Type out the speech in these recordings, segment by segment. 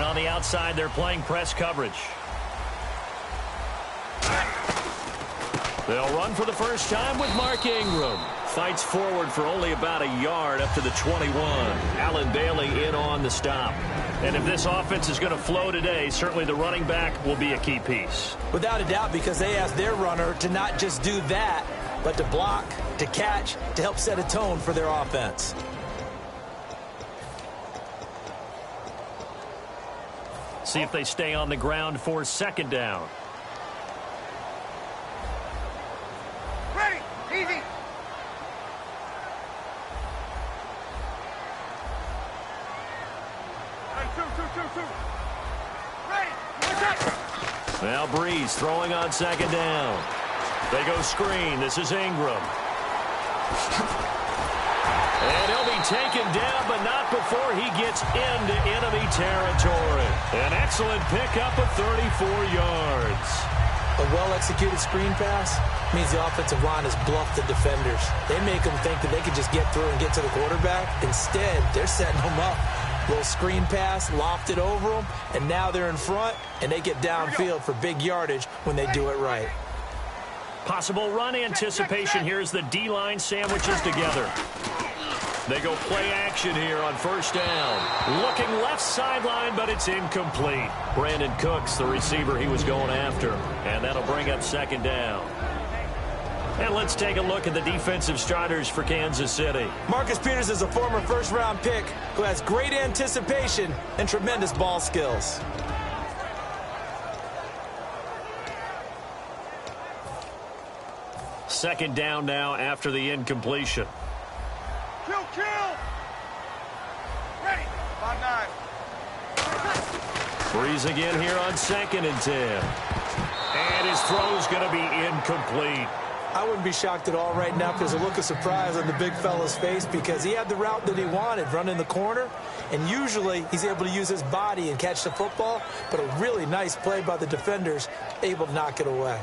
And on the outside, they're playing press coverage. They'll run for the first time with Mark Ingram. Fights forward for only about a yard up to the 21. Allen Bailey in on the stop. And if this offense is going to flow today, certainly the running back will be a key piece. Without a doubt, because they asked their runner to not just do that, but to block, to catch, to help set a tone for their offense. See if they stay on the ground for second down. Ready, easy. Two. Ready, Now Breeze throwing on second down. They go screen. This is Ingram. And he'll be taken down, but not before he gets into enemy territory. An excellent pickup of 34 yards. A well-executed screen pass means the offensive line has bluffed the defenders. They make them think that they can just get through and get to the quarterback. Instead, they're setting them up. Little screen pass, lofted over them, and now they're in front, and they get downfield for big yardage when they do it right. Possible run anticipation here as the D-line sandwiches together. They go play action here on first down. Looking left sideline, but it's incomplete. Brandon Cooks, the receiver he was going after. And that'll bring up second down. And let's take a look at the defensive starters for Kansas City. Marcus Peters is a former first-round pick who has great anticipation and tremendous ball skills. Second down now after the incompletion. Kill. Ready, 5-9. Breeze again here on 2nd and 10. And his throw's going to be incomplete. I wouldn't be shocked at all right now because there's a look of surprise on the big fella's face because he had the route that he wanted, running the corner, and usually he's able to use his body and catch the football, but a really nice play by the defenders, able to knock it away.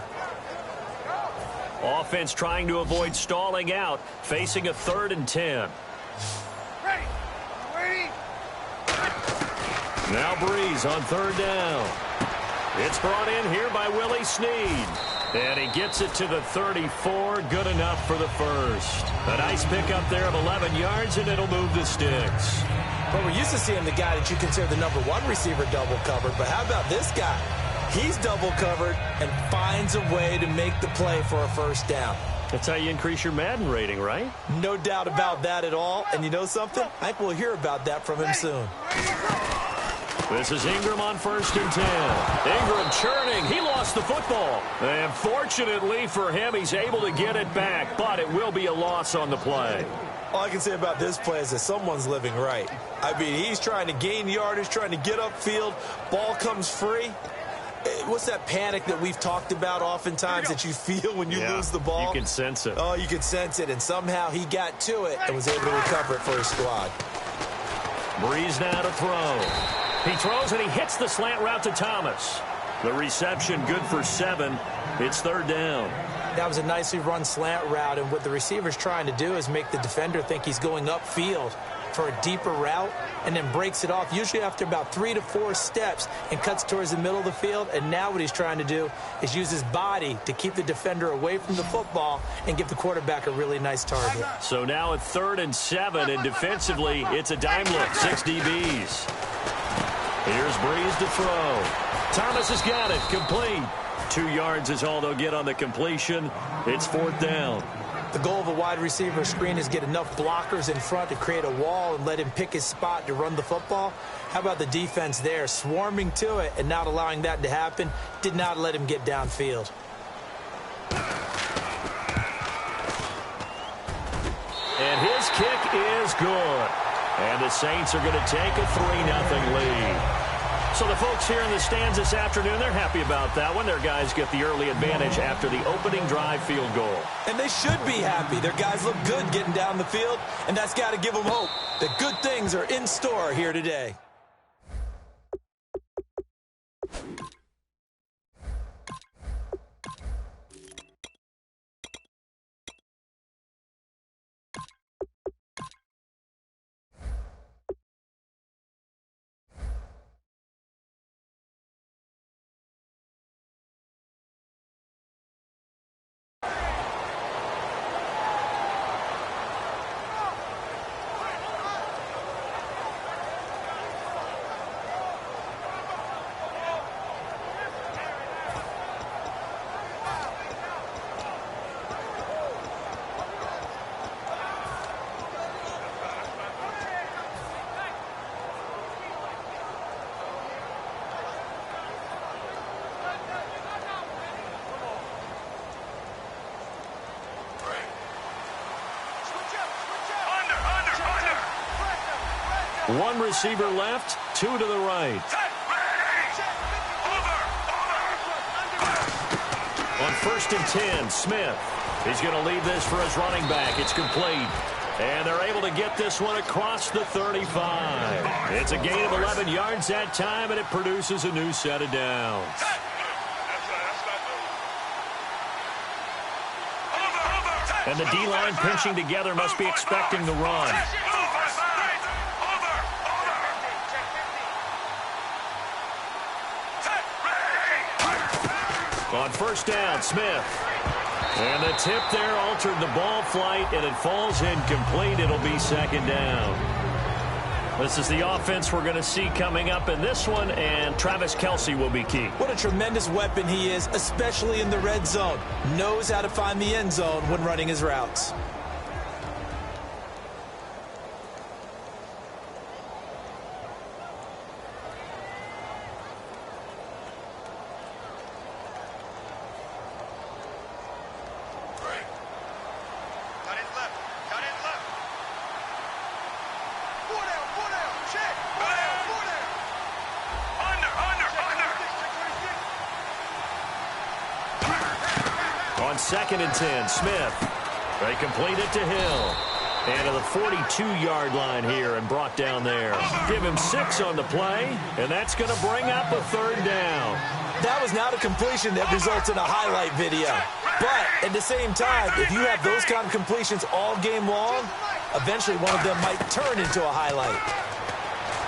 Offense trying to avoid stalling out, facing a 3rd and 10. Ready, Now Breeze on 3rd down. It's brought in here by Willie Snead. And he gets it to the 34, good enough for the first. A nice pickup there of 11 yards, and it'll move the sticks. But we're used to seeing the guy that you consider the #1 receiver double covered, but how about this guy? He's double covered and finds a way to make the play for a first down. That's how you increase your Madden rating, right? No doubt about that at all. And you know something? I think we'll hear about that from him soon. This is Ingram on 1st and 10. Ingram churning. He lost the football. And fortunately for him, he's able to get it back, but it will be a loss on the play. All I can say about this play is that someone's living right. I mean, he's trying to gain yardage, trying to get upfield. Ball comes free. What's that panic that we've talked about oftentimes that you feel when you lose the ball? You can sense it. Oh, you can sense it, and somehow he got to it and was able to recover it for his squad. Breeze now to throw. He throws and he hits the slant route to Thomas. The reception good for 7. It's 3rd down. That was a nicely run slant route, and what the receiver's trying to do is make the defender think he's going upfield for a deeper route and then breaks it off, usually after about 3 to 4 steps, and cuts towards the middle of the field. And now what he's trying to do is use his body to keep the defender away from the football and give the quarterback a really nice target. So now at 3rd and 7, and defensively, it's a dime look, 6 DBs. Here's Breeze to throw. Thomas has got it, complete. 2 yards is all they'll get on the completion. It's 4th down. The goal of a wide receiver screen is get enough blockers in front to create a wall and let him pick his spot to run the football. How about the defense there, swarming to it and not allowing that to happen? Did not let him get downfield. And his kick is good. And the Saints are going to take a 3-0 lead. So the folks here in the stands this afternoon, they're happy about that one. Their guys get the early advantage after the opening drive field goal. And they should be happy. Their guys look good getting down the field, and that's got to give them hope that good things are in store here today. One receiver left, two to the right. On 1st and 10, Smith. He's going to lead this for his running back. It's complete. And they're able to get this one across the 35. It's a gain of 11 yards that time, and it produces a new set of downs. And the D-line pinching together must be expecting the run. On 1st down, Smith. And the tip there altered the ball flight, and it falls incomplete. It'll be 2nd down. This is the offense we're going to see coming up in this one, and Travis Kelce will be key. What a tremendous weapon he is, especially in the red zone. Knows how to find the end zone when running his routes. On 2nd and 10, Smith. They complete it to Hill. And to the 42-yard line here and brought down there. Give him 6 on the play, and that's going to bring up a 3rd down. That was not a completion that results in a highlight video. But at the same time, if you have those kind of completions all game long, eventually one of them might turn into a highlight.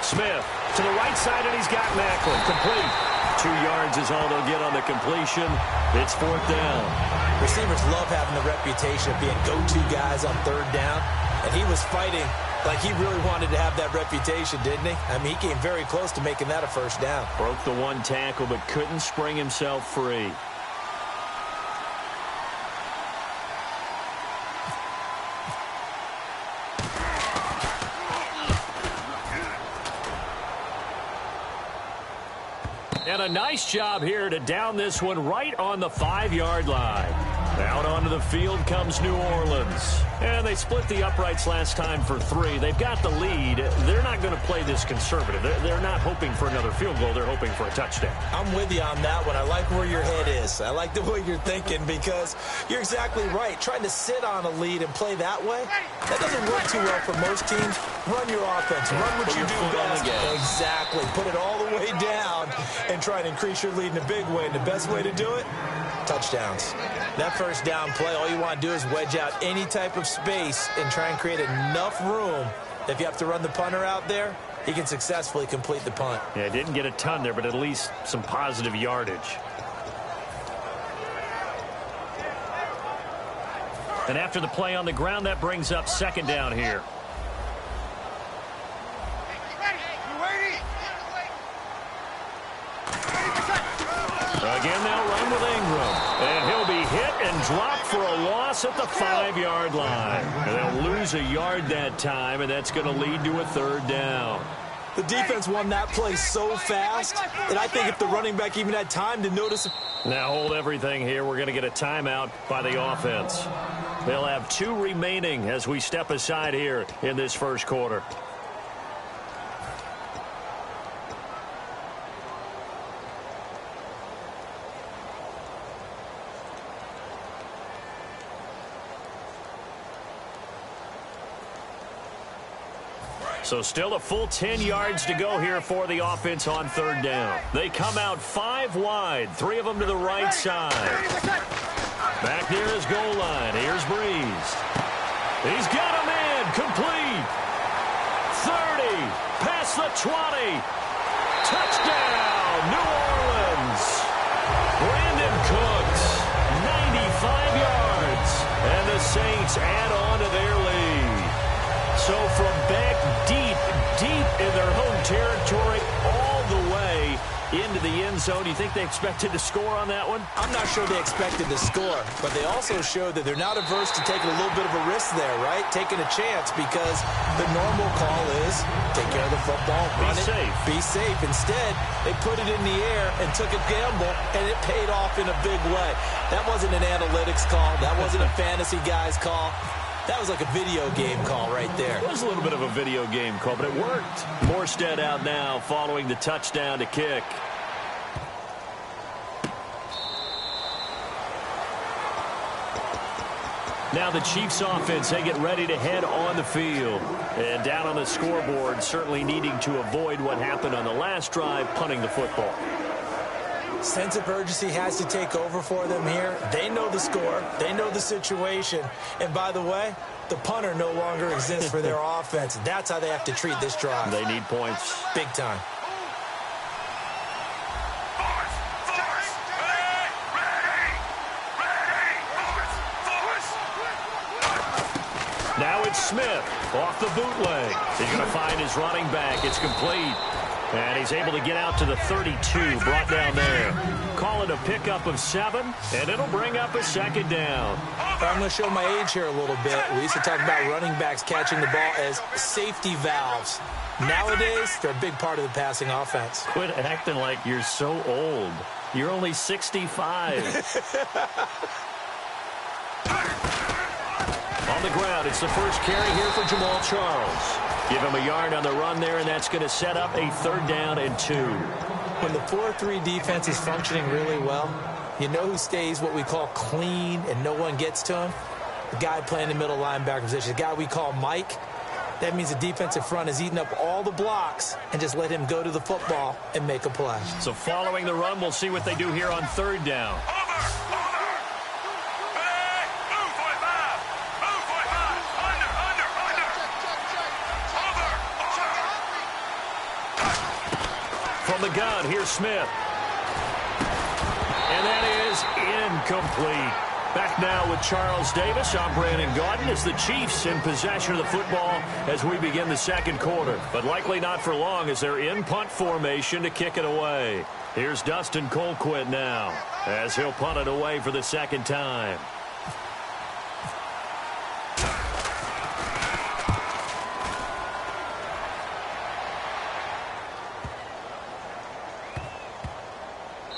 Smith to the right side, and he's got Macklin. Complete. 2 yards is all they'll get on the completion. It's 4th down. Receivers love having the reputation of being go-to guys on 3rd down. And he was fighting like he really wanted to have that reputation, didn't he? I mean, he came very close to making that a 1st down. Broke the one tackle, but couldn't spring himself free. And a nice job here to down this one right on the 5-yard line. Out onto the field comes New Orleans. And they split the uprights last time for 3. They've got the lead. They're not going to play this conservative. They're not hoping for another field goal. They're hoping for a touchdown. I'm with you on that one. I like where your head is. I like the way you're thinking because you're exactly right. Trying to sit on a lead and play that way, that doesn't work too well for most teams. Run your offense. Run what you do best. Exactly. Put it all the way down and try and increase your lead in a big way. And the best way to do it, touchdowns. That 1st down play, all you want to do is wedge out any type of space and try and create enough room that if you have to run the punter out there, he can successfully complete the punt. Yeah, didn't get a ton there, but at least some positive yardage. And after the play on the ground, that brings up 2nd down here. Again, they'll run with Ingram. And he'll be hit and dropped for a loss at the 5-yard line. And they'll lose a yard that time, and that's going to lead to a 3rd down. The defense won that play so fast that I think if the running back even had time to notice it. Now hold everything here. We're going to get a timeout by the offense. They'll have 2 remaining as we step aside here in this 1st quarter. So still a full 10 yards to go here for the offense on 3rd down. They come out 5 wide, 3 of them to the right side. Back near his goal line. Here's Breeze. He's got a man. Complete. 30. Past the 20. Touchdown, New Orleans. Brandon Cooks, 95 yards. And the Saints add on to their lead. So from back deep in their home territory all the way into the end zone, you think they expected to score on that one? I'm not sure they expected to score, but they also showed that they're not averse to taking a little bit of a risk there, right? Taking a chance because the normal call is take care of the football, run it, be safe. Instead, they put it in the air and took a gamble, and it paid off in a big way. That wasn't an analytics call. That wasn't a fantasy guy's call. That was like a video game call right there. It was a little bit of a video game call, but it worked. Morstead out now following the touchdown to kick. Now the Chiefs offense, they get ready to head on the field. And down on the scoreboard, certainly needing to avoid what happened on the last drive, punting the football. Sense of urgency has to take over for them here. They know the score. They know the situation. And by the way, the punter no longer exists for their offense. That's how they have to treat this drive. They need points. Big time. Now it's Smith off the bootleg. He's going to find his running back. It's complete. And he's able to get out to the 32, brought down there. Call it a pickup of 7, and it'll bring up a second down. I'm going to show my age here a little bit. We used to talk about running backs catching the ball as safety valves. Nowadays, they're a big part of the passing offense. Quit acting like you're so old. You're only 65. On the ground, it's the first carry here for Jamal Charles. Give him a yard on the run there, and that's going to set up a 3rd down and 2. When the 4-3 defense is functioning really well, you know who stays what we call clean and no one gets to him? The guy playing the middle linebacker position, the guy we call Mike. That means the defensive front is eating up all the blocks and just let him go to the football and make a play. So following the run, we'll see what they do here on 3rd down. From the gun, here's Smith. And that is incomplete. Back now with Charles Davis. I'm Brandon Gaudin as the Chiefs in possession of the football as we begin the 2nd quarter. But likely not for long as they're in punt formation to kick it away. Here's Dustin Colquitt now as he'll punt it away for the 2nd time.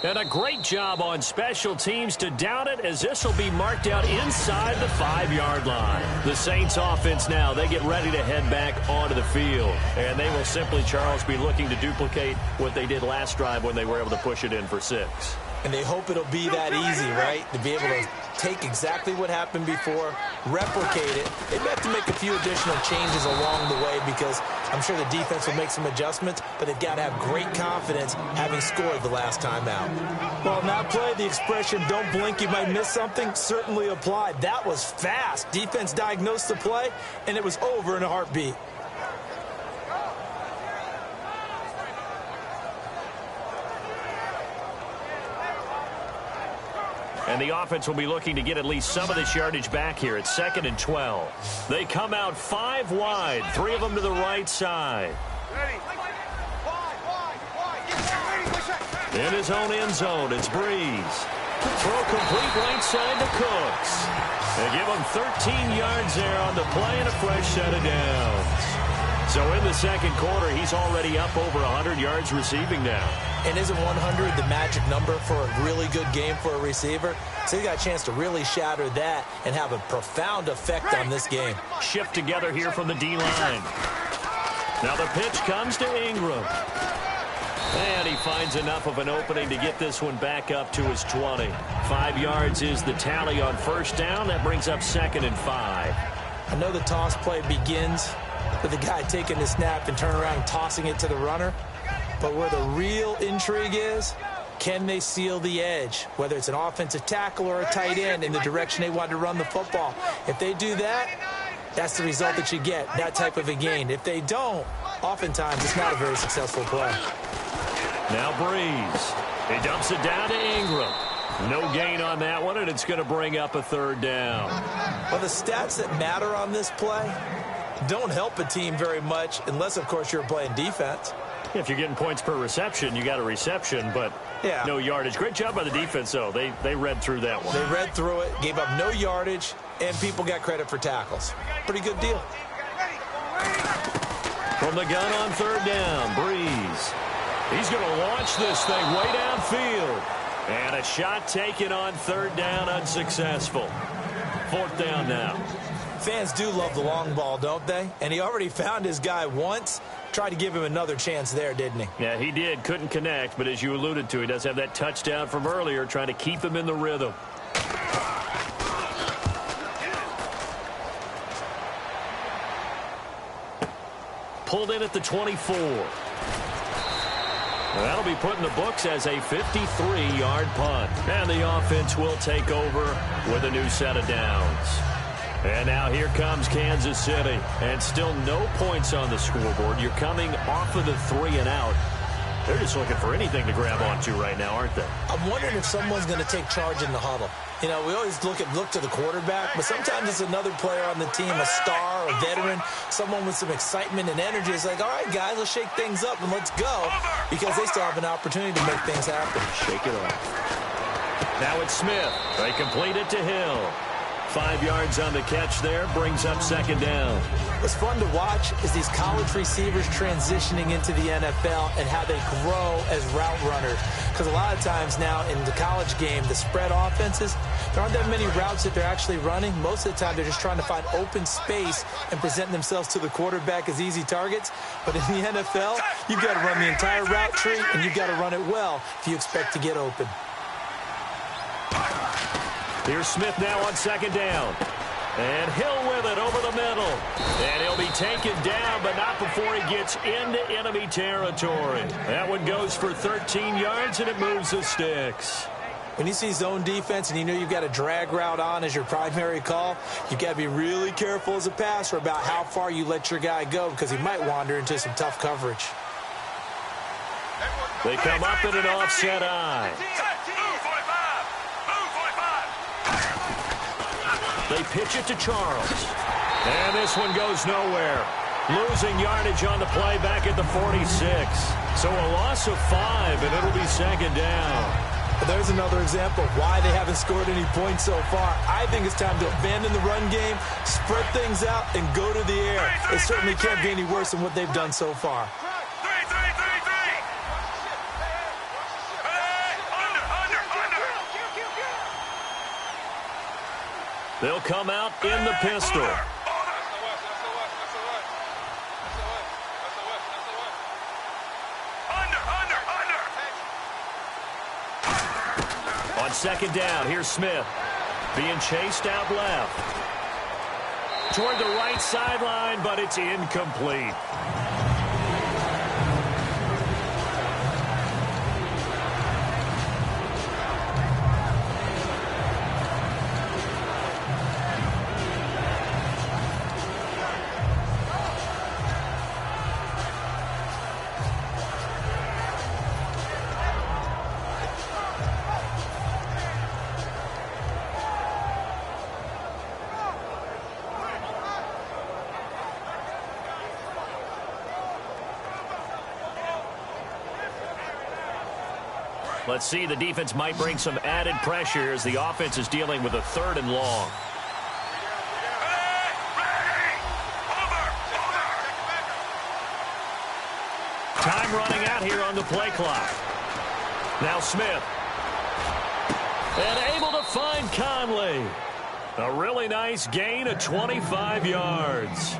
And a great job on special teams to down it as this will be marked out inside the 5-yard line. The Saints offense now, they get ready to head back onto the field. And they will simply, Charles, be looking to duplicate what they did last drive when they were able to push it in for 6. And they hope it'll be that easy, right? To be able to take exactly what happened before, replicate it. They have to make a few additional changes along the way because I'm sure the defense will make some adjustments, but they've got to have great confidence having scored the last time out. Well, in that play, the expression, don't blink, you might miss something, certainly applied. That was fast. Defense diagnosed the play, and it was over in a heartbeat. And the offense will be looking to get at least some of this yardage back here. It's 2nd and 12. They come out 5 wide, 3 of them to the right side. In his own end zone, it's Breeze. Throw complete right side to Cooks. They give him 13 yards there on the play and a fresh set of downs. So in the 2nd quarter, he's already up over 100 yards receiving now. And isn't 100 the magic number for a really good game for a receiver? So he got a chance to really shatter that and have a profound effect on this game. Shift together here from the D-line. Now the pitch comes to Ingram. And he finds enough of an opening to get this one back up to his 20. 5 yards is the tally on 1st down. That brings up 2nd and 5. I know the toss play begins with the guy taking the snap and turn around and tossing it to the runner. But where the real intrigue is, can they seal the edge? Whether it's an offensive tackle or a tight end in the direction they want to run the football. If they do that, that's the result that you get, that type of a gain. If they don't, oftentimes it's not a very successful play. Now Breeze. He dumps it down to Ingram. No gain on that one, and it's going to bring up a 3rd down. Well, the stats that matter on this play don't help a team very much unless, of course, you're playing defense. If you're getting points per reception, you got a reception, but no yardage. Great job by the defense, though. They read through that one. They read through it, gave up no yardage, and people got credit for tackles. Pretty good deal. From the gun on 3rd down, Breeze. He's going to launch this thing way downfield. And a shot taken on 3rd down, unsuccessful. 4th down now. Fans do love the long ball, don't they? And he already found his guy once. Tried to give him another chance there, didn't he? Yeah, he did. Couldn't connect, but as you alluded to, he does have that touchdown from earlier, trying to keep him in the rhythm. Pulled in at the 24. That'll be put in the books as a 53-yard punt. And the offense will take over with a new set of downs. And now here comes Kansas City. And still no points on the scoreboard. You're coming off of the 3-and-out. They're just looking for anything to grab onto right now, aren't they? I'm wondering if someone's going to take charge in the huddle. You know, we always look to the quarterback, but sometimes it's another player on the team, a star, a veteran, someone with some excitement and energy. It's like, all right, guys, let's shake things up and let's go, because they still have an opportunity to make things happen. Shake it off. Now it's Smith. They complete it to Hill. 5 yards on the catch there, brings up second down. What's fun to watch is these college receivers transitioning into the NFL and how they grow as route runners. Because a lot of times now in the college game, the spread offenses, there aren't that many routes that they're actually running. Most of the time, they're just trying to find open space and present themselves to the quarterback as easy targets. But in the NFL, you've got to run the entire route tree, and you've got to run it well if you expect to get open. Here's Smith now on second down. And Hill with it over the middle. And he'll be taken down, but not before he gets into enemy territory. That one goes for 13 yards, and it moves the sticks. When you see zone defense and you know you've got a drag route on as your primary call, you've got to be really careful as a passer about how far you let your guy go, because he might wander into some tough coverage. They come up in an offset eye. They pitch it to Charles. And this one goes nowhere. Losing yardage on the play back at the 46. So a loss of 5, and it'll be second down. There's another example of why they haven't scored any points so far. I think it's time to abandon the run game, spread things out, and go to the air. It certainly can't be any worse than what they've done so far. They'll come out in the pistol. On second down, here's Smith. Being chased out left. Toward the right sideline, but it's incomplete. Let's see, the defense might bring some added pressure as the offense is dealing with a 3rd and long. Time running out here on the play clock. Now Smith. And able to find Conley. A really nice gain of 25 yards.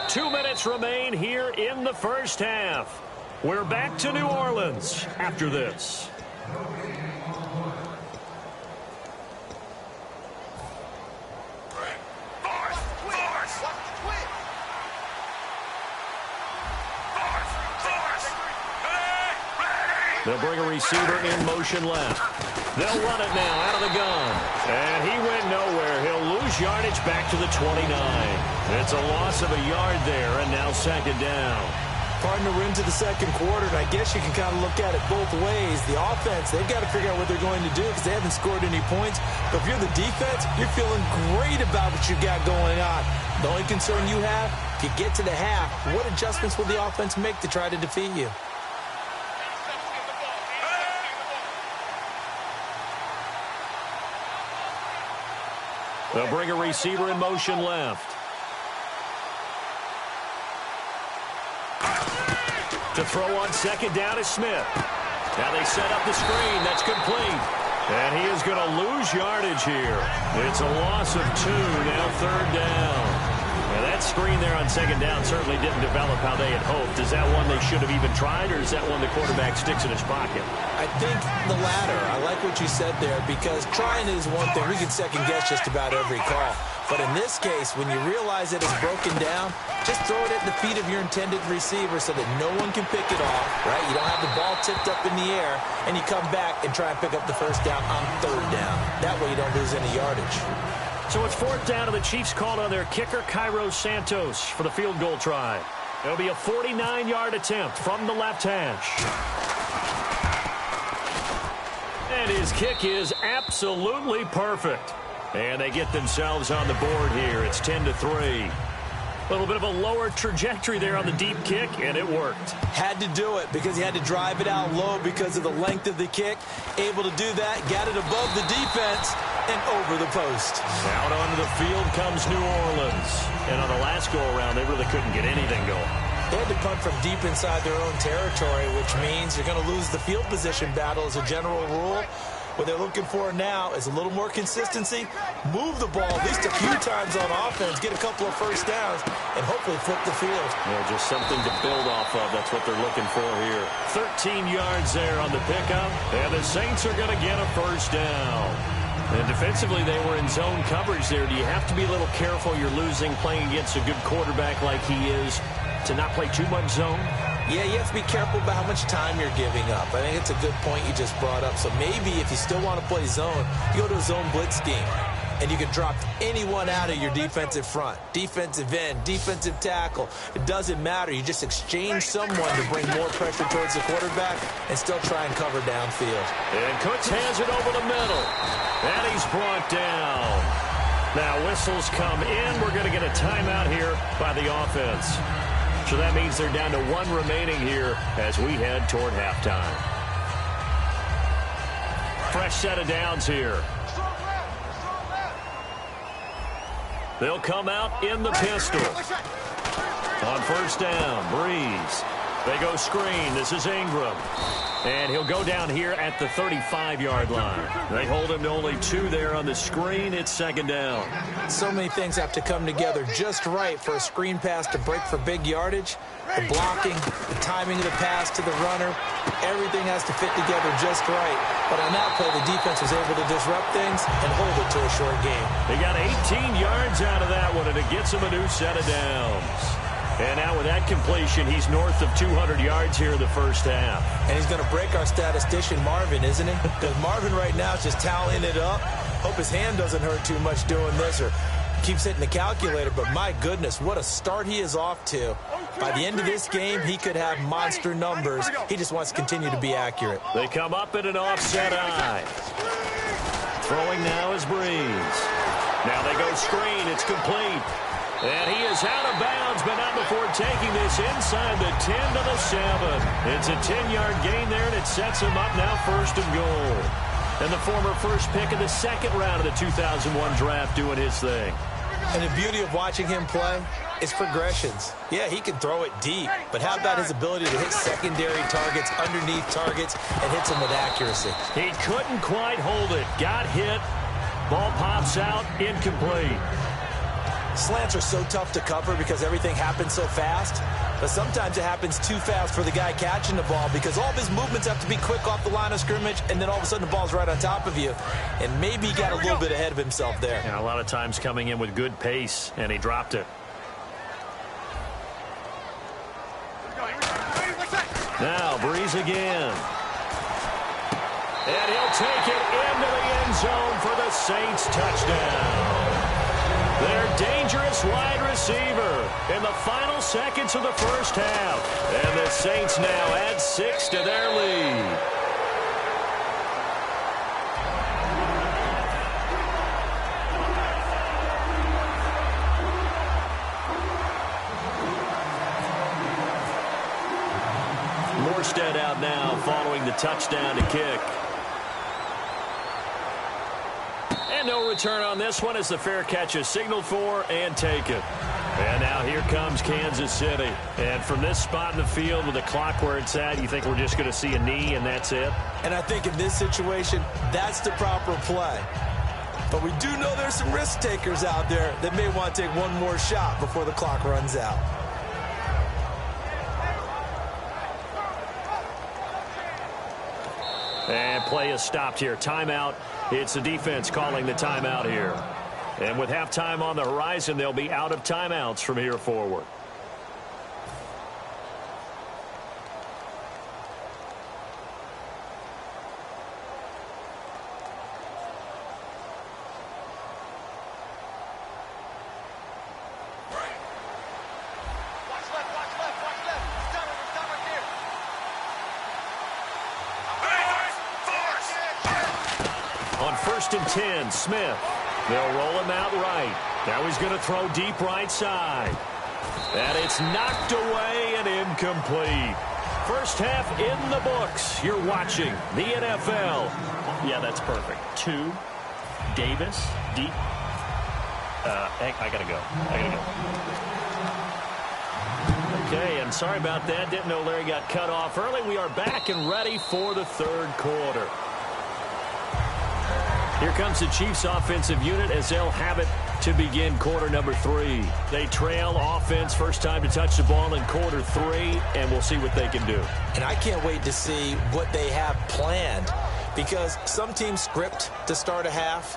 2 minutes remain here in the first half. We're back to New Orleans after this. They'll bring a receiver in motion left. They'll run it now out of the gun. And he went nowhere. He'll lose yardage back to the 29. It's a loss of a yard there, and now second down. Partner, we're into the second quarter, and I guess you can kind of look at it both ways. The offense, they've got to figure out what they're going to do because they haven't scored any points. But if you're the defense, you're feeling great about what you got going on. The only concern you have, if you get to the half, what adjustments will the offense make to try to defeat you? They'll bring a receiver in motion left. To throw on second down is Smith. Now they set up the screen. That's complete. And he is going to lose yardage here. It's a loss of 2, now 3rd down. And that screen there on 2nd down certainly didn't develop how they had hoped. Is that one they should have even tried, or is that one the quarterback sticks in his pocket? I think the latter. I like what you said there, because trying is one thing. We can second-guess just about every call. But in this case, when you realize that it's broken down, just throw it at the feet of your intended receiver so that no one can pick it off, right? You don't have the ball tipped up in the air, and you come back and try and pick up the 1st down on 3rd down. That way you don't lose any yardage. So it's 4th down, and the Chiefs called on their kicker, Cairo Santos, for the field goal try. It'll be a 49-yard attempt from the left hash. And his kick is absolutely perfect. And they get themselves on the board here. It's 10-3. A little bit of a lower trajectory there on the deep kick, and it worked. Had to do it because he had to drive it out low because of the length of the kick. Able to do that, got it above the defense, and over the post. Out onto the field comes New Orleans. And on the last go-around, they really couldn't get anything going. They had to punt from deep inside their own territory, which means you're going to lose the field position battle as a general rule. What they're looking for now is a little more consistency, move the ball at least a few times on offense, get a couple of 1st downs, and hopefully flip the field. Yeah, just something to build off of. That's what they're looking for here. 13 yards there on the pickup, and the Saints are going to get a 1st down. And defensively, they were in zone coverage there. Do you have to be a little careful? You're losing playing against a good quarterback like he is to not play too much zone? Yeah, you have to be careful about how much time you're giving up. I think it's a good point you just brought up. So maybe if you still want to play zone, you go to a zone blitz scheme. And you can drop anyone out of your defensive front. Defensive end, defensive tackle. It doesn't matter. You just exchange someone to bring more pressure towards the quarterback and still try and cover downfield. And Cooks hands it over the middle. And he's brought down. Now whistles come in. We're going to get a timeout here by the offense. So that means they're down to 1 remaining here as we head toward halftime. Fresh set of downs here. They'll come out in the pistol. On 1st down, Breeze. They go screen. This is Ingram. And he'll go down here at the 35-yard line. They hold him to only 2 there on the screen. It's 2nd down. So many things have to come together just right for a screen pass to break for big yardage. The blocking, the timing of the pass to the runner, everything has to fit together just right. But on that play, the defense was able to disrupt things and hold it to a short game. They got 18 yards out of that one, and it gets them a new set of downs. And now with that completion, he's north of 200 yards here in the 1st half. And he's going to break our statistician, Marvin, isn't he? Because Marvin right now is just tallying it up. Hope his hand doesn't hurt too much doing this or keeps hitting the calculator. But my goodness, what a start he is off to. By the end of this game, he could have monster numbers. He just wants to continue to be accurate. They come up in an offset eye. Throwing now is Breeze. Now they go screen. It's complete. And he is out of bounds, but not before taking this inside the 10 to the 7. It's a 10-yard gain there, and it sets him up now 1st and goal. And the former 1st pick of the 2nd round of the 2001 draft doing his thing. And the beauty of watching him play is progressions. Yeah, he can throw it deep, but how about his ability to hit secondary targets, underneath targets, and hits them with accuracy? He couldn't quite hold it. Got hit. Ball pops out, incomplete. Slants are so tough to cover because everything happens so fast. But sometimes it happens too fast for the guy catching the ball because all of his movements have to be quick off the line of scrimmage, and then all of a sudden the ball's right on top of you. And maybe he got a little bit ahead of himself there. Yeah, a lot of times coming in with good pace, and he dropped it. Now Breeze again. And he'll take it into the end zone for the Saints touchdown. Their dangerous wide receiver in the final seconds of the 1st half. And the Saints now add 6 to their lead. Morstead out now following the touchdown to kick. And no return on this one as the fair catch is signaled for and taken. And now here comes Kansas City. And from this spot in the field with the clock where it's at, you think we're just going to see a knee and that's it? And I think in this situation, that's the proper play. But we do know there's some risk takers out there that may want to take one more shot before the clock runs out. And play is stopped here. Timeout. It's the defense calling the timeout here. And with halftime on the horizon, they'll be out of timeouts from here forward. On 1st and 10, Smith. They'll roll him out right. Now he's going to throw deep right side. And it's knocked away and incomplete. First half in the books. You're watching the NFL. Yeah, that's perfect. 2, Davis, deep. I got to go. Okay, and sorry about that. Didn't know Larry got cut off early. We are back and ready for the third quarter. Here comes the Chiefs offensive unit as they'll have it to begin quarter number 3. They trail offense first time to touch the ball in quarter 3, and we'll see what they can do. And I can't wait to see what they have planned, because some teams script to start a half.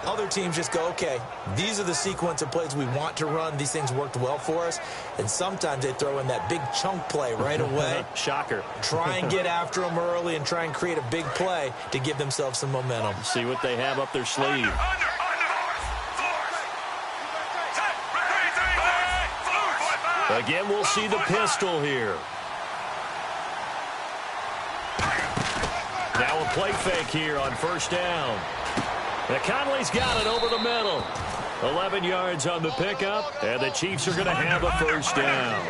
Other teams just go, okay, these are the sequence of plays we want to run. These things worked well for us. And sometimes they throw in that big chunk play right away. Shocker. Try and get after them early and try and create a big play to give themselves some momentum. See what they have up their sleeve. Again, we'll see the pistol here. Now a play fake here on first down. And Conley's got it over the middle. 11 yards on the pickup, and the Chiefs are going to have a first down.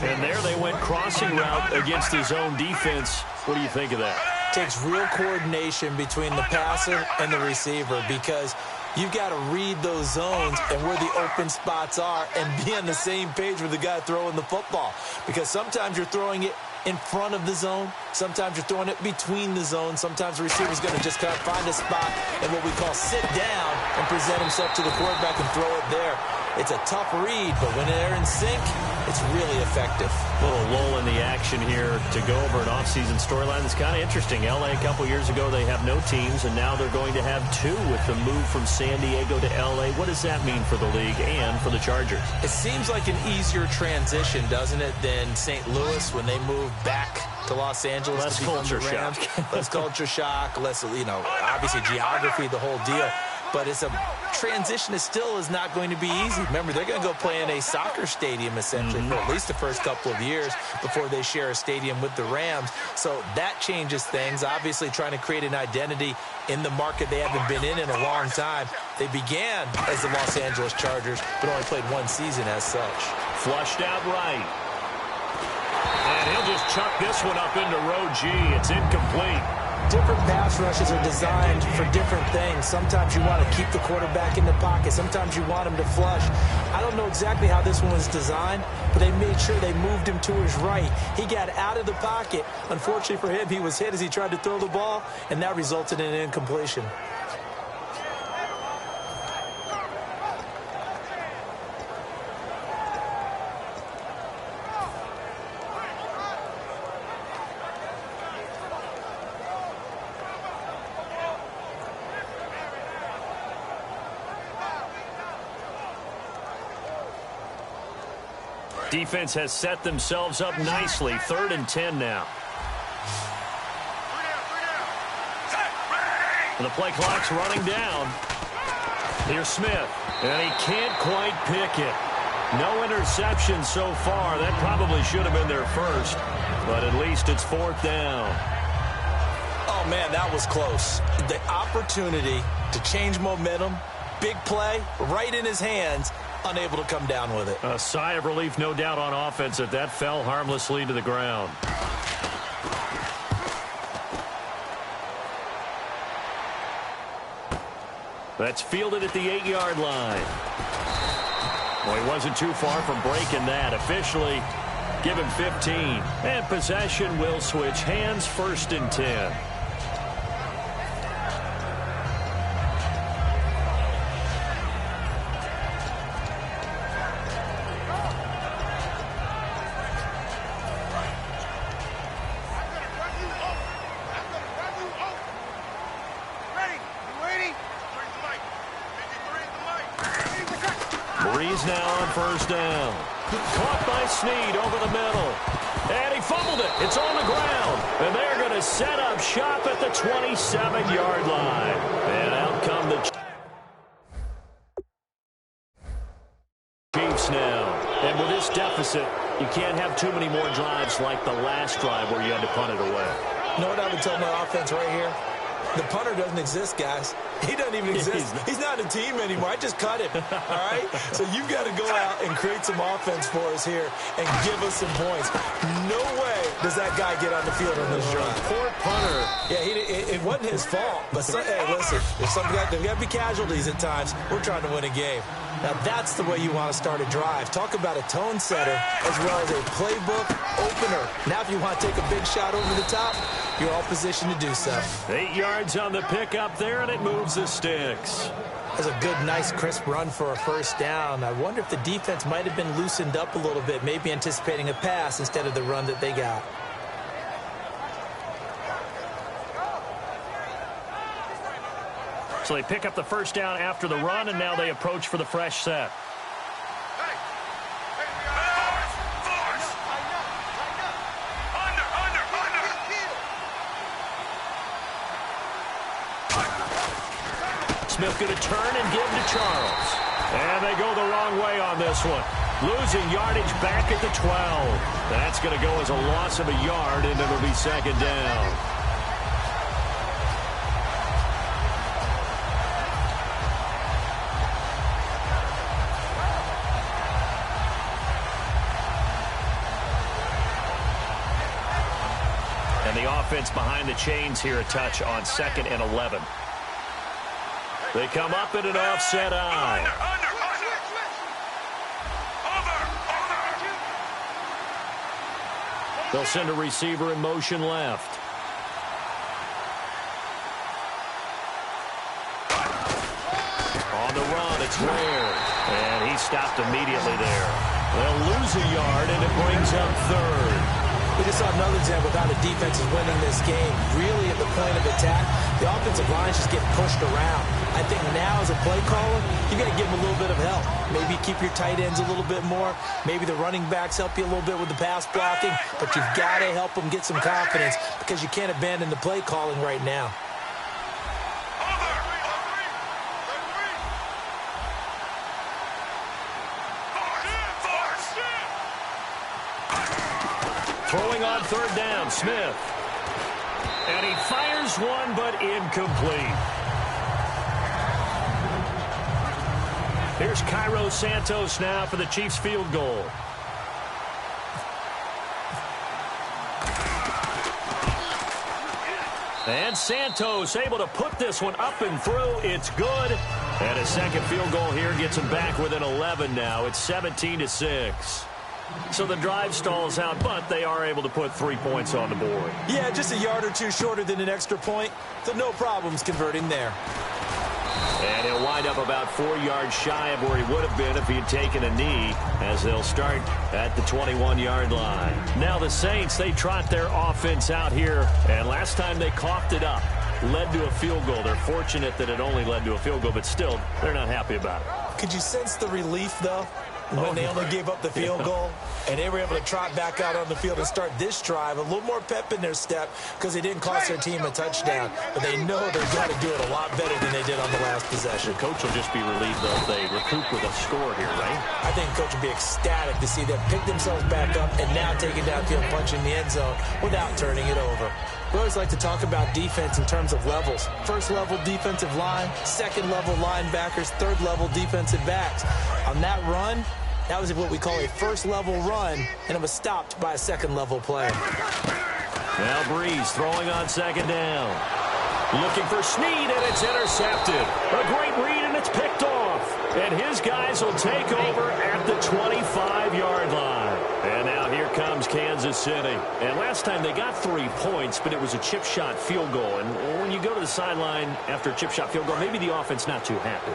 And there they went crossing route against the zone defense. What do you think of that? Takes real coordination between the passer and the receiver, because you've got to read those zones and where the open spots are and be on the same page with the guy throwing the football. Because sometimes you're throwing it in front of the zone. Sometimes you're throwing it between the zones. Sometimes the receiver's going to just kind of find a spot and what we call sit down and present himself to the quarterback and throw it there. It's a tough read, but when they're in sync, it's really effective. A little lull in the action here to go over an offseason storyline that's kind of interesting. L.A. a couple years ago, they have no teams, and now they're going to have 2 with the move from San Diego to L.A. What does that mean for the league and for the Chargers? It seems like an easier transition, doesn't it, than St. Louis when they moved back to Los Angeles. Less to become culture the Rams. shock. Less culture shock, less, obviously geography, the whole deal. But it's a transition that still is not going to be easy. Remember, they're going to go play in a soccer stadium, essentially, for at least the first couple of years before they share a stadium with the Rams. So that changes things. Obviously, trying to create an identity in the market they haven't been in a long time. They began as the Los Angeles Chargers, but only played 1 season as such. Flushed out right. And he'll just chuck this one up into row G. It's incomplete. Different pass rushes are designed for different things. Sometimes you want to keep the quarterback in the pocket. Sometimes you want him to flush. I don't know exactly how this one was designed, but they made sure they moved him to his right. He got out of the pocket. Unfortunately for him, he was hit as he tried to throw the ball, and that resulted in an incompletion. Defense has set themselves up nicely. 3rd and 10 now. And the play clock's running down. Here's Smith. And he can't quite pick it. No interception so far. That probably should have been their first. But at least it's 4th down. Oh, man, that was close. The opportunity to change momentum, big play, right in his hands, unable to come down with it. A sigh of relief, no doubt, on offense that that fell harmlessly to the ground. That's fielded at the 8-yard line. Well, he wasn't too far from breaking that. Officially, give him 15. And possession will switch hands, 1st and 10. Breeze now on 1st down. Caught by Snead over the middle. And he fumbled it. It's on the ground. And they're going to set up shop at the 27-yard line. And out come the Chiefs now. And with this deficit, you can't have too many more drives like the last drive where you had to punt it away. You know what I would tell my offense right here? The punter doesn't exist, guys. He doesn't even exist. He's not a team anymore. I just cut him, all right? So you've got to go out and create some offense for us here and give us some points. No way does that guy get on the field on this drive. Poor punter. Yeah, it wasn't his fault. But, hey, listen, there's got to be casualties at times. We're trying to win a game. Now, that's the way you want to start a drive. Talk about a tone setter as well as a playbook opener. Now, if you want to take a big shot over the top, you're all positioned to do so. 8 yards on the pickup there, and it moves the sticks. That's a good, nice, crisp run for a 1st down. I wonder if the defense might have been loosened up a little bit, maybe anticipating a pass instead of the run that they got. So they pick up the 1st down after the run, and now they approach for the fresh set. Smith going to turn and give to Charles. And they go the wrong way on this one. Losing yardage back at the 12. That's going to go as a loss of a yard, and it'll be 2nd down. And the offense behind the chains here a touch on 2nd and 11. They come up in an offset eye. They'll send a receiver in motion left. On the run, it's Ware. And he stopped immediately there. They'll lose a yard, and it brings up 3rd. We just saw another example of how the defense is winning this game. Really at the point of attack, the offensive line's just getting pushed around. I think now as a play caller, you got to give them a little bit of help. Maybe keep your tight ends a little bit more. Maybe the running backs help you a little bit with the pass blocking. But you've got to help them get some confidence because you can't abandon the play calling right now. Throwing on 3rd down, Smith. And he fires one, but incomplete. Here's Cairo Santos now for the Chiefs field goal. And Santos able to put this one up and through. It's good. And a 2nd field goal here gets him back within 11 now. It's 17-6. So the drive stalls out, but they are able to put 3 points on the board. Yeah, just a yard or two shorter than an extra point, so no problems converting there. And he'll wind up about 4 yards shy of where he would have been if he had taken a knee, as they'll start at the 21-yard line. Now the Saints, they trot their offense out here, and last time they coughed it up, led to a field goal. They're fortunate that it only led to a field goal, but still, they're not happy about it. Could you sense the relief, though? When they only gave up the field goal, and they were able to trot back out on the field and start this drive, a little more pep in their step because they didn't cost their team a touchdown. But they know they've got to do it a lot better than they did on the last possession. The coach will just be relieved, though, if they recoup with a score here, right? I think the coach will be ecstatic to see them pick themselves back up and now take it downfield, punch in the end zone without turning it over. We always like to talk about defense in terms of levels. 1st level defensive line, 2nd level linebackers, 3rd level defensive backs. On that run, that was what we call a 1st level run, and it was stopped by a 2nd level play. Now Breeze throwing on 2nd down. Looking for Snead, and it's intercepted. A great read, and it's picked off. And his guys will take over at the 25-yard line. And now here comes Kansas City. And last time they got 3 points, but it was a chip shot field goal. And when you go to the sideline after a chip shot field goal, maybe the offense not too happy.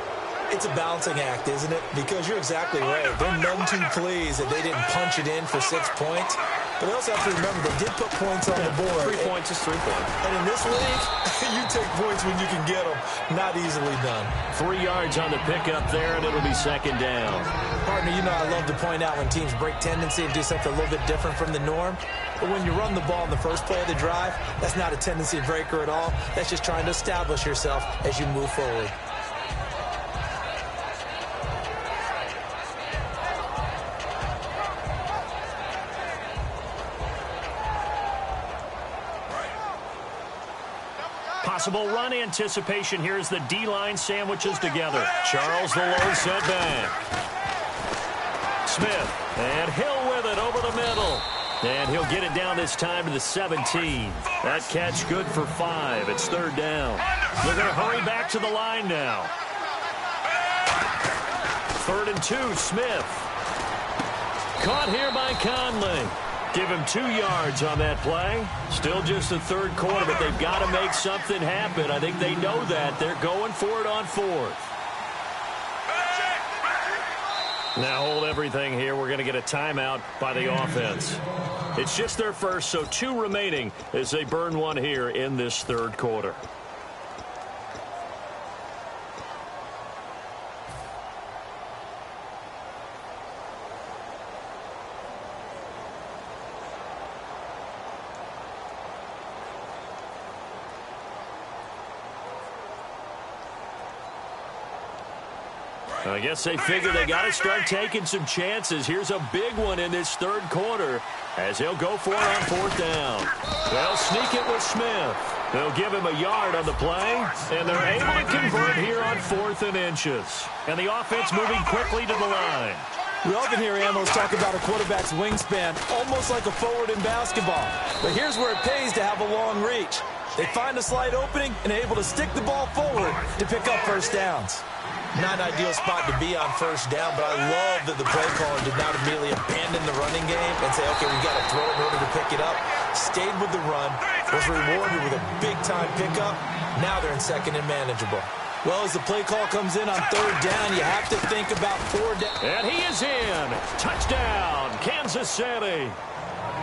It's a balancing act, isn't it? Because you're exactly right. They're none too pleased that they didn't punch it in for 6 points. But they also have to remember they did put points on the board. 3 points is 3 points. And in this league, you take points when you can get them. Not easily done. 3 yards on the pickup there, and it'll be second down. Partner, you know I love to point out when teams break tendency and do something a little bit different from the norm. But when you run the ball in the first play of the drive, that's not a tendency breaker at all. That's just trying to establish yourself as you move forward. Possible run anticipation here as the D-line sandwiches together. Charles the lone setback. Smith, and Hill with it over the middle. And he'll get it down this time to the 17. That catch good for 5. It's third down. They're going to hurry back to the line now. 3rd and 2, Smith. Caught here by Conley. Give him 2 yards on that play. Still just the third quarter, but they've got to make something happen. I think they know that. They're going for it on 4th. Now hold everything here. We're going to get a timeout by the offense. It's just their first, so 2 remaining as they burn one here in this third quarter. I guess they figure they got to start taking some chances. Here's a big one in this third quarter as he'll go for it on 4th down. They'll sneak it with Smith. They'll give him a yard on the play, and they're able to convert here on 4th and inches. And the offense moving quickly to the line. We often hear analysts talk about a quarterback's wingspan, almost like a forward in basketball. But here's where it pays to have a long reach. They find a slight opening and are able to stick the ball forward to pick up first downs. Not an ideal spot to be on first down, but I love that the play caller did not immediately abandon the running game and say, okay, we got to throw it in order to pick it up. Stayed with the run, was rewarded with a big-time pickup. Now they're in second and manageable. Well, as the play call comes in on 3rd down, you have to think about 4 down. And he is in. Touchdown, Kansas City.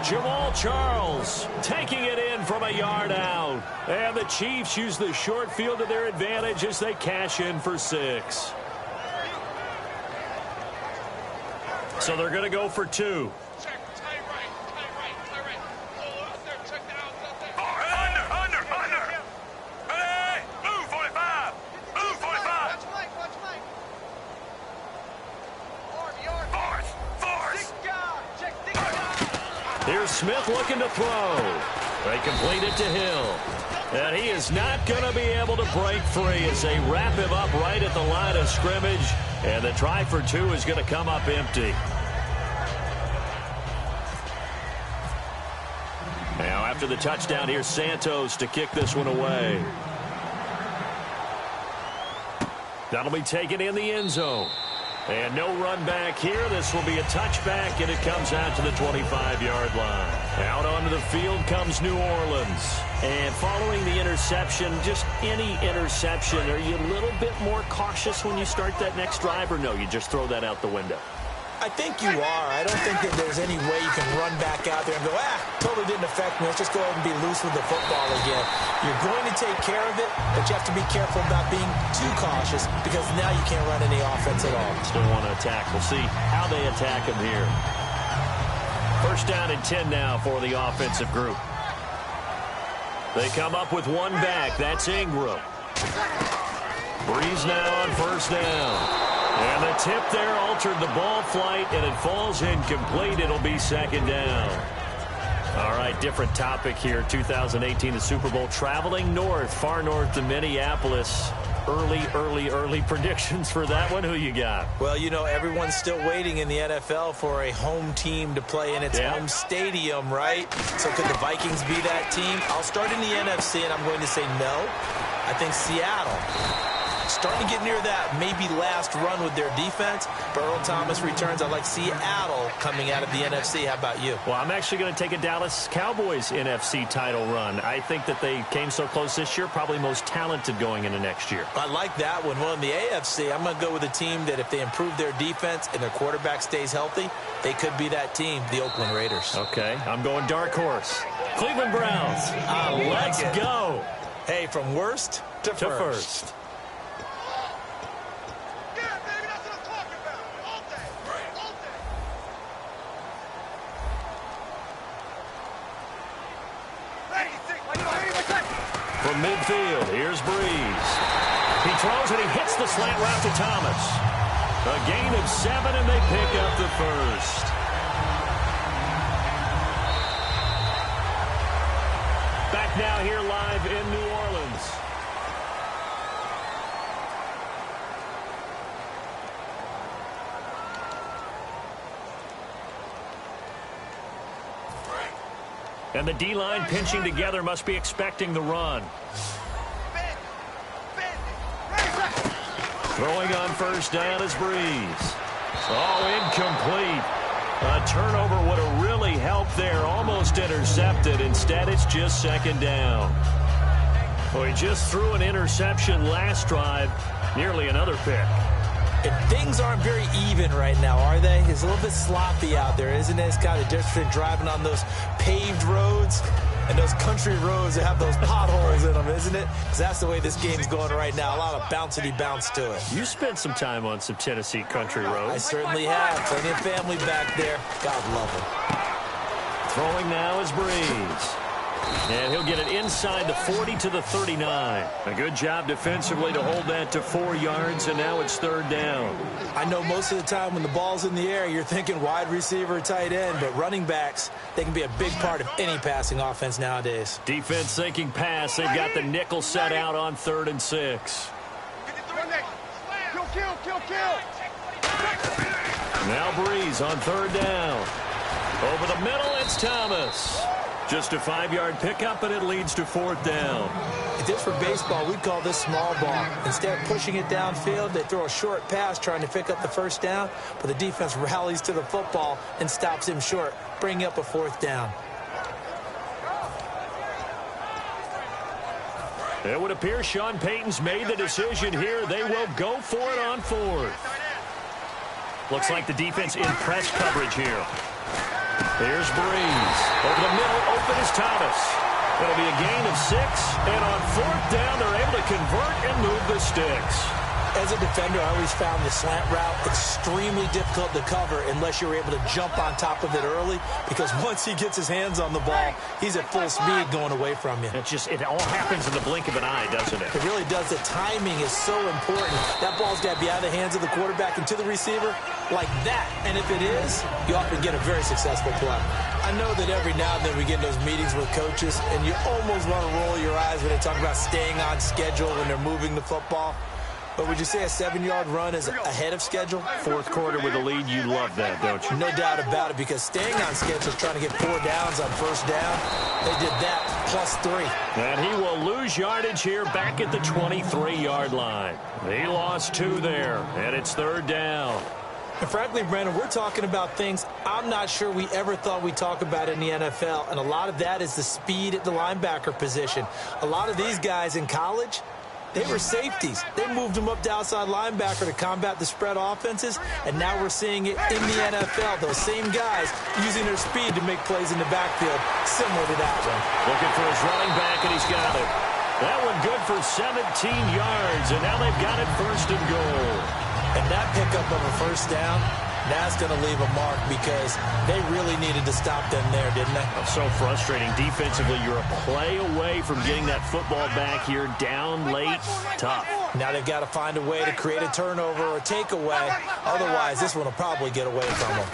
Jamal Charles taking it in from a yard out. And the Chiefs use the short field to their advantage as they cash in for 6. So they're going to go for 2. Here's Smith looking to throw. They complete it to Hill. And he is not going to be able to break free as they wrap him up right at the line of scrimmage. And the try for 2 is going to come up empty. Now after the touchdown, here's Santos to kick this one away. That'll be taken in the end zone. And no run back here. This will be a touchback, and it comes out to the 25-yard line. Out onto the field comes New Orleans. And following the interception, just any interception, are you a little bit more cautious when you start that next drive, or no, you just throw that out the window? I think you are. I don't think that there's any way you can run back out there and go, totally didn't affect me. Let's just go ahead and be loose with the football again. You're going to take care of it, but you have to be careful about being too cautious because now you can't run any offense at all. Still want to attack. We'll see how they attack him here. First down and 10 now for the offensive group. They come up with one back. That's Ingram. Breeze now on first down. And the tip there altered the ball flight, and it falls incomplete. It'll be second down. All right, different topic here. 2018, the Super Bowl, traveling north, far north to Minneapolis. Early predictions for that one. Who you got? Well, you know, everyone's still waiting in the NFL for a home team to play in its home stadium, right? So could the Vikings be that team? I'll start in the NFC, and I'm going to say no. I think Seattle Starting to get near that maybe last run with their defense. But Earl Thomas returns. I like Seattle coming out of the NFC. How about you? Well, I'm actually going to take a Dallas Cowboys NFC title run. I think that they came so close this year, probably most talented going into next year. I like that one. Well, in the AFC, I'm going to go with a team that if they improve their defense and their quarterback stays healthy, they could be that team, the Oakland Raiders. Okay, I'm going dark horse. Cleveland Browns. Let's go. Hey, from worst to first. Yeah, baby, that's what I'm talking about. All day. All day. From midfield, here's Breeze. He throws and he hits the slant route to Thomas. A gain of 7, and they pick up the first. Back now here live in New Orleans. And the D-line pinching together must be expecting the run. Throwing on first down is Breeze. Oh, incomplete. A turnover would have really helped there. Almost intercepted. Instead, it's just second down. Well, he just threw an interception last drive. Nearly another pick. And things aren't very even right now, are they? It's a little bit sloppy out there, isn't it? It's kind of different than driving on those paved roads and those country roads that have those potholes in them, isn't it? Because that's the way this game's going right now. A lot of bouncy bounce to it. You spent some time on some Tennessee country roads. I certainly have. Plenty of family back there. God love them. Throwing now is Breeze. And he'll get it inside the 40 to the 39. A good job defensively to hold that to 4 yards, and now it's third down. I know most of the time when the ball's in the air, you're thinking wide receiver, tight end, but running backs, they can be a big part of any passing offense nowadays. Defense thinking pass. They've got the nickel set out on 3rd and 6. Kill. Now Breeze on 3rd down. Over the middle, it's Thomas. Just a 5-yard pickup, and it leads to 4th down. If this were baseball, we'd call this small ball. Instead of pushing it downfield, they throw a short pass trying to pick up the first down, but the defense rallies to the football and stops him short, bringing up a 4th down. It would appear Sean Payton's made the decision here. They will go for it on 4th. Looks like the defense in press coverage here. Here's Breeze. Over the middle, open is Thomas. It'll be a gain of 6, and on 4th down, they're able to convert and move the sticks. As a defender, I always found the slant route extremely difficult to cover unless you're able to jump on top of it early, because once he gets his hands on the ball, he's at full speed going away from you. It all happens in the blink of an eye, doesn't it? It really does. The timing is so important. That ball's got to be out of the hands of the quarterback and to the receiver like that. And if it is, you often get a very successful play. I know that every now and then we get in those meetings with coaches, and you almost want to roll your eyes when they talk about staying on schedule when they're moving the football. But would you say a 7-yard run is ahead of schedule? 4th quarter with a lead, you love that, don't you? No doubt about it, because staying on schedule is trying to get 4 downs on first down. They did that plus 3. And he will lose yardage here back at the 23-yard line. He lost 2 there, and it's 3rd down. And frankly, Brandon, we're talking about things I'm not sure we ever thought we'd talk about in the NFL, and a lot of that is the speed at the linebacker position. A lot of these guys in college, they were safeties. They moved them up to outside linebacker to combat the spread offenses, and now we're seeing it in the NFL. Those same guys using their speed to make plays in the backfield, similar to that one. Looking for his running back, and he's got it. That one good for 17 yards, and now they've got it 1st and goal. And that pickup of a first down, that's going to leave a mark, because they really needed to stop them there, didn't they? So frustrating. Defensively, you're a play away from getting that football back here down late. Tough. Now they've got to find a way to create a turnover or takeaway. Otherwise, this one will probably get away from them.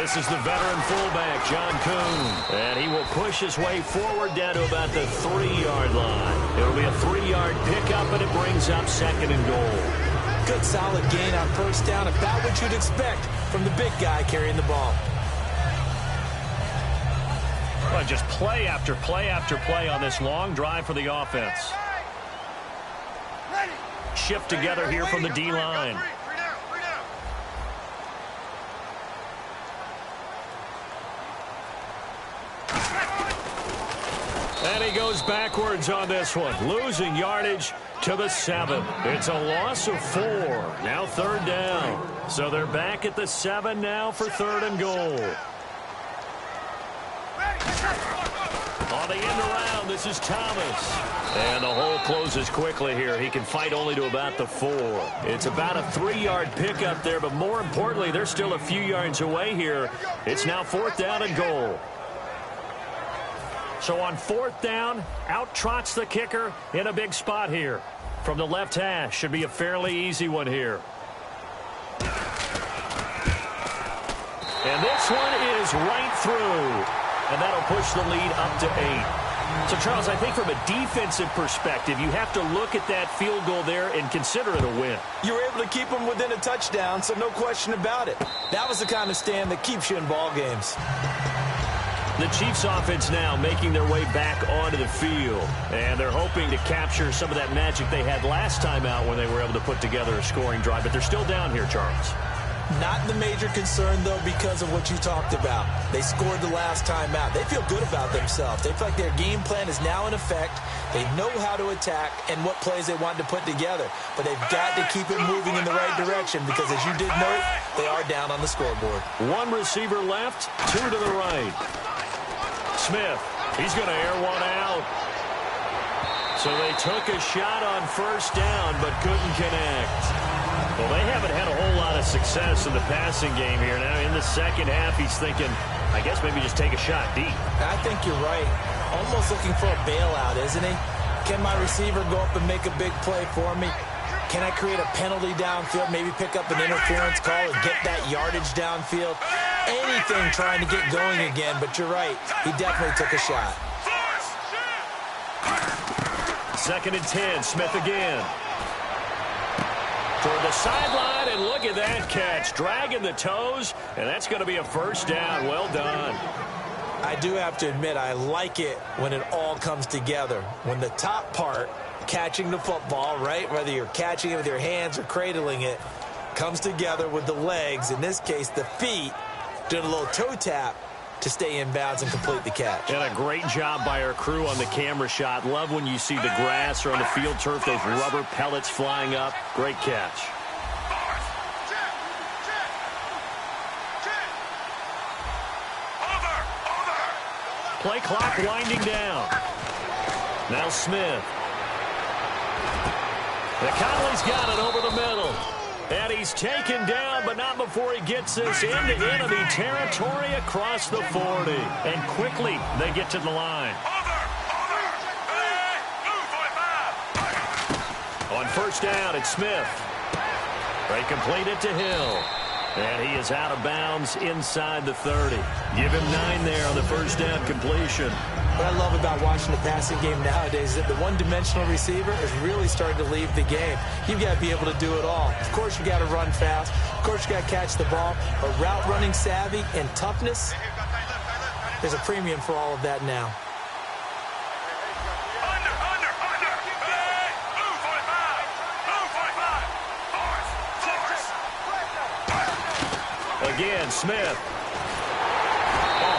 This is the veteran fullback, John Kuhn. And he will push his way forward down to about the 3-yard line. It'll be a 3-yard pickup, and it brings up 2nd and goal. Good solid gain on first down, about what you'd expect from the big guy carrying the ball. Well, just play after play after play on this long drive for the offense. shift together here from the D-line. And he goes backwards on this one, losing yardage to the 7. It's a loss of 4. Now 3rd down. So they're back at the 7 now for 3rd and goal. On the end around, this is Thomas. And the hole closes quickly here. He can fight only to about the 4. It's about a 3-yard pickup there, but more importantly, they're still a few yards away here. It's now 4th down and goal. So on 4th down, out trots the kicker in a big spot here. From the left hash, should be a fairly easy one here. And this one is right through. And that'll push the lead up to 8. So, Charles, I think from a defensive perspective, you have to look at that field goal there and consider it a win. You were able to keep them within a touchdown, so no question about it. That was the kind of stand that keeps you in ball games. The Chiefs offense now making their way back onto the field. And they're hoping to capture some of that magic they had last time out when they were able to put together a scoring drive. But they're still down here, Charles. Not the major concern, though, because of what you talked about. They scored the last time out. They feel good about themselves. They feel like their game plan is now in effect. They know how to attack and what plays they want to put together. But they've got to keep it moving in the right direction because, as you did note, they are down on the scoreboard. 1 receiver left, 2 to the right. Smith, he's going to air one out. So they took a shot on 1st down but couldn't connect. Well, they haven't had a whole lot of success in the passing game here. Now in the second half, he's thinking, I guess maybe just take a shot deep. I think you're right. Almost looking for a bailout, isn't he? Can my receiver go up and make a big play for me? Can I create a penalty downfield, maybe pick up an interference call and get that yardage downfield? Anything trying to get going again, but you're right. He definitely took a shot. 2nd and 10, Smith again. Toward the sideline, and look at that catch. Dragging the toes, and that's going to be a 1st down. Well done. I do have to admit, I like it when it all comes together. When the top part, catching the football, right, whether you're catching it with your hands or cradling it, comes together with the legs, in this case the feet, doing a little toe tap to stay in bounds and complete the catch. And a great job by our crew on the camera shot. Love when you see the grass or on the field turf, those rubber pellets flying up. Great catch. Play clock winding down. Now Smith. Conley's got it over the middle. And he's taken down, but not before he gets this into enemy territory across the 40. And quickly, they get to the line. On 1st down, it's Smith. They complete it to Hill. And he is out of bounds inside the 30. Give him 9 there on the 1st down completion. What I love about watching the passing game nowadays is that the one-dimensional receiver is really starting to leave the game. You've got to be able to do it all. Of course, you got to run fast. Of course, you got to catch the ball. But route running savvy and toughness, there's a premium for all of that now. Again, Smith.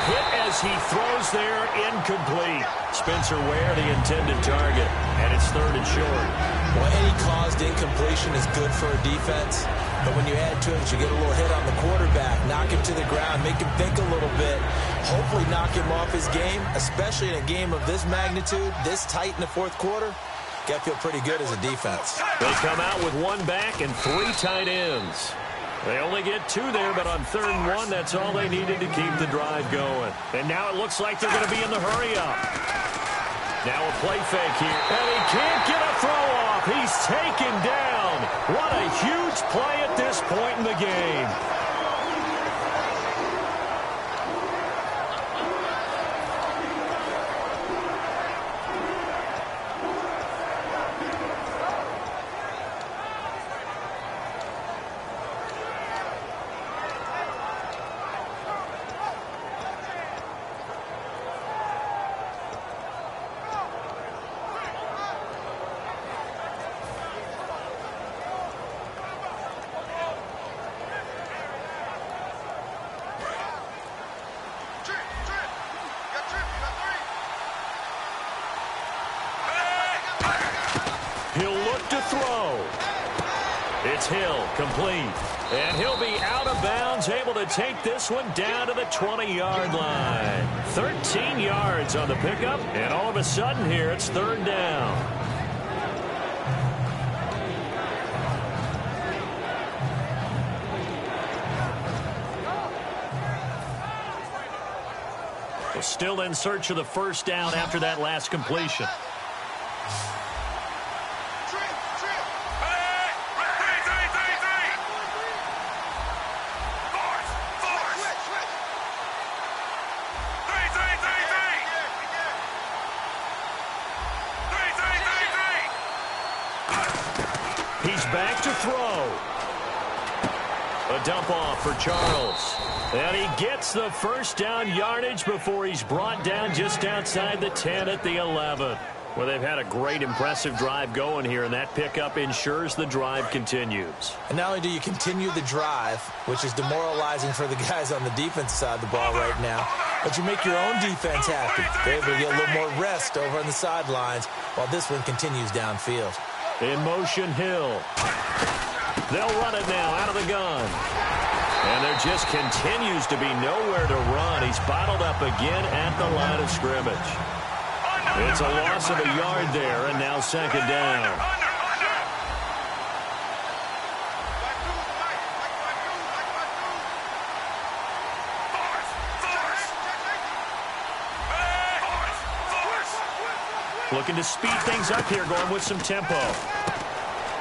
Hit as he throws there, incomplete. Spencer Ware, the intended target, and it's 3rd and short. Well, any caused incompletion is good for a defense, but when you add to it, you get a little hit on the quarterback, knock him to the ground, make him think a little bit, hopefully knock him off his game, especially in a game of this magnitude, this tight in the 4th quarter. Got to feel pretty good as a defense. They come out with 1 back and 3 tight ends. They only get 2 there, but on 3rd and 1, that's all they needed to keep the drive going. And now it looks like they're going to be in the hurry-up. Now a play fake here, and he can't get a throw-off. He's taken down. What a huge play at this point in the game. He'll look to throw. It's Hill, complete. And he'll be out of bounds, able to take this one down to the 20-yard line. 13 yards on the pickup, and all of a sudden here it's third down. Still in search of the first down after that last completion. He's back to throw. A dump off for Charles. And he gets the first down yardage before he's brought down just outside the 10 at the 11. Well, they've had a great, impressive drive going here, and that pickup ensures the drive continues. And not only do you continue the drive, which is demoralizing for the guys on the defense side of the ball right now, but you make your own defense happy. They're able to get a little more rest over on the sidelines while this one continues downfield. In motion, Hill. They'll run it now out of the gun. And there just continues to be nowhere to run. He's bottled up again at the line of scrimmage. It's a loss of a yard there, and now second down. Looking to speed things up here, going with some tempo.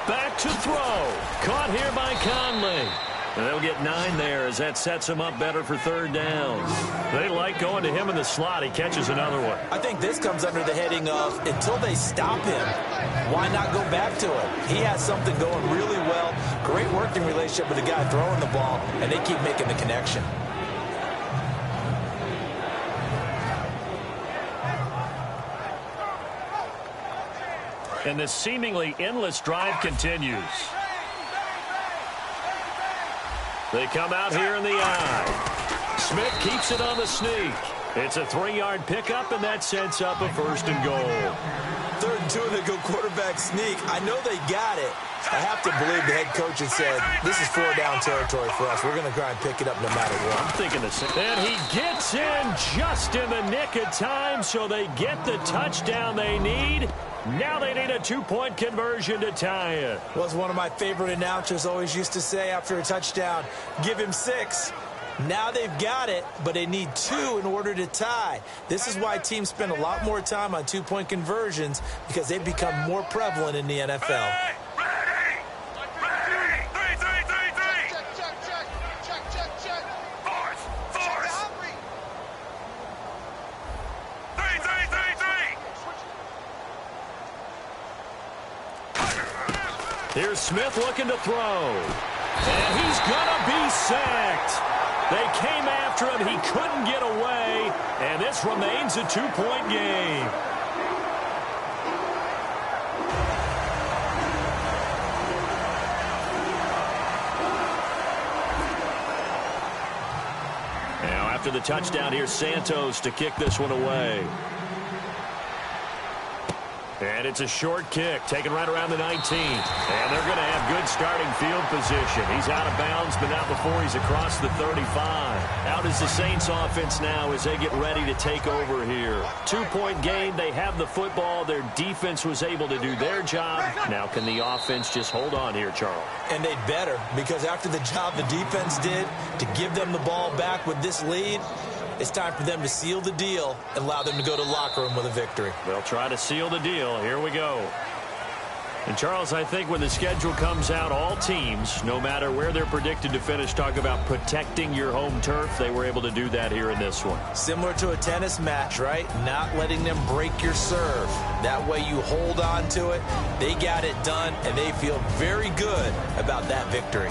Back to throw. Caught here by Conley. And they'll get 9 there as that sets him up better for third down. They like going to him in the slot. He catches another one. I think this comes under the heading of until they stop him, why not go back to him? He has something going really well. Great working relationship with the guy throwing the ball, and they keep making the connection. And this seemingly endless drive continues. They come out here in the eye. Smith keeps it on the sneak. It's a 3-yard pickup, and that sets up a first and goal. 3rd and 2, and they go quarterback sneak. I know they got it. I have to believe the head coach had said, this is 4-down territory for us. We're going to try and pick it up no matter what. I'm thinking the same. And he gets in just in the nick of time, so they get the touchdown they need. Now they need a 2-point conversion to tie it. Well, as one of my favorite announcers always used to say after a touchdown, give him 6. Now they've got it, but they need 2 in order to tie. This is why teams spend a lot more time on 2-point conversions, because they've become more prevalent in the NFL. Here's Smith looking to throw. And he's going to be sacked. They came after him. He couldn't get away. And this remains a 2-point game. Now after the touchdown, here's Santos to kick this one away. And it's a short kick, taken right around the 19. And they're going to have good starting field position. He's out of bounds, but not before he's across the 35. Out is the Saints offense now as they get ready to take over here. 2-point game. They have the football. Their defense was able to do their job. Now can the offense just hold on here, Charles? And they'd better, because after the job the defense did to give them the ball back with this lead, it's time for them to seal the deal and allow them to go to the locker room with a victory. They'll try to seal the deal. Here we go. And, Charles, I think when the schedule comes out, all teams, no matter where they're predicted to finish, talk about protecting your home turf. They were able to do that here in this one. Similar to a tennis match, right? Not letting them break your serve. That way you hold on to it. They got it done, and they feel very good about that victory.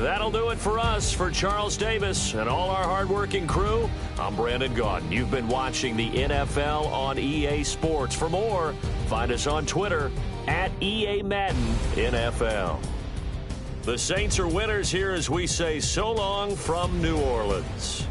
That'll do it for us. For Charles Davis and all our hardworking crew, I'm Brandon Gaudin. You've been watching the NFL on EA Sports. For more, find us on Twitter at EA Madden NFL. The Saints are winners here as we say so long from New Orleans.